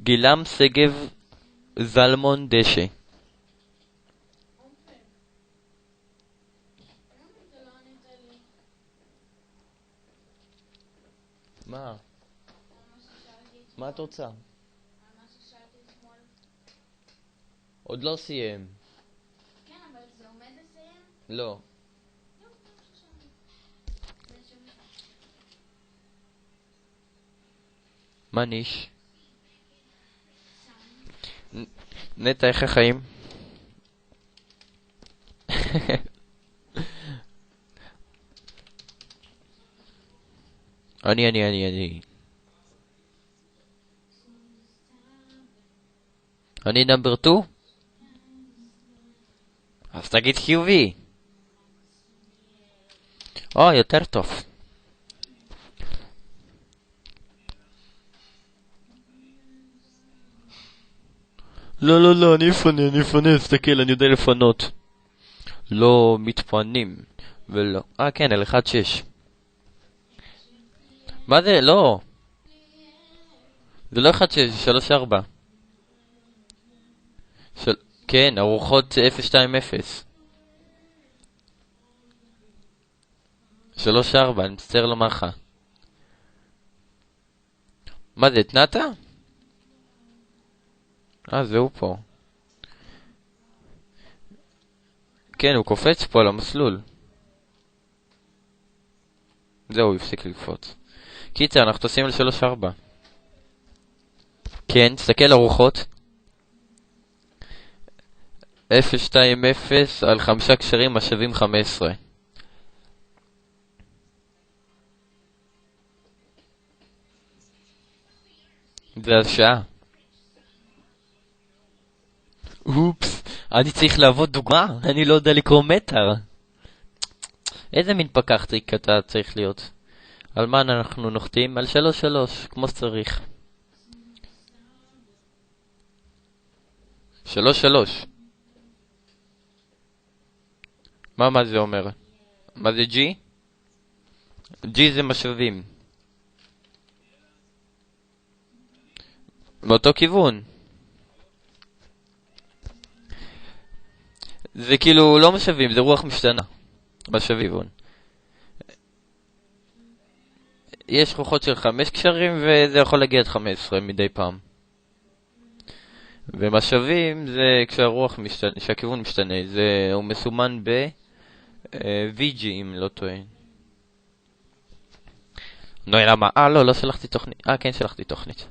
גילם שגב זלמון דשא. מה? מה את רוצה? עוד לא סיים. כן, אבל זה עומד לסיים? לא. מה ניש? נטע, איך החיים? אני נאמבר 2? אז תגיד חיובי. יותר טוב. לא, אני אפנה, תסתכל, אני יודע לפנות. לא מתפנים. ולא. כן, על 1-6. מה זה? לא. זה לא 1-6, זה 3-4. כן, ארוחות 0-2-0. 3-4, אני מצטער לומר לך. מה זה, התנעת? זהו פה. כן, הוא קופץ פה על המסלול. זהו, הוא הפסיק לקפוץ. קיצר, אנחנו תוסעים על 3-4. כן, תסתכל ארוחות. 0-2-0 על 5 קשרים השווים 15. זה השעה. אופס, אני צריך לעבוד דוגמה? אני לא יודע לקרוא מטר. איזה מין פקח טריק אתה צריך להיות? על מה אנחנו נוחתים? על 3-3, כמו שצריך. 3-3. מה זה אומר? מה זה G? G זה משאבים. מאותו כיוון. זה כאילו לא משאבים, זה רוח משתנה. משאבים. יש רוחות של 5 קשרים וזה יכול להגיע עד 15 מדי פעם. ומשאבים זה כשהרוח משתנה, כשהכיוון משתנה. הוא מסומן ב-VG אם לא טועה. נו, למה? לא שלחתי תוכנית. כן, שלחתי תוכנית.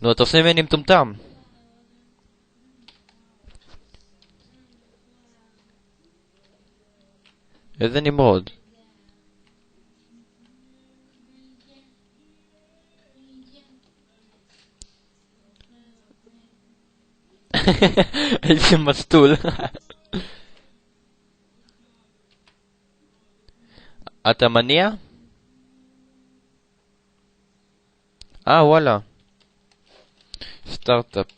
נו, אתה עושה ממני מטומטם. איזה נמרוד. איזה מסטול. אתה מניע? וואלה. סטארט-אפ.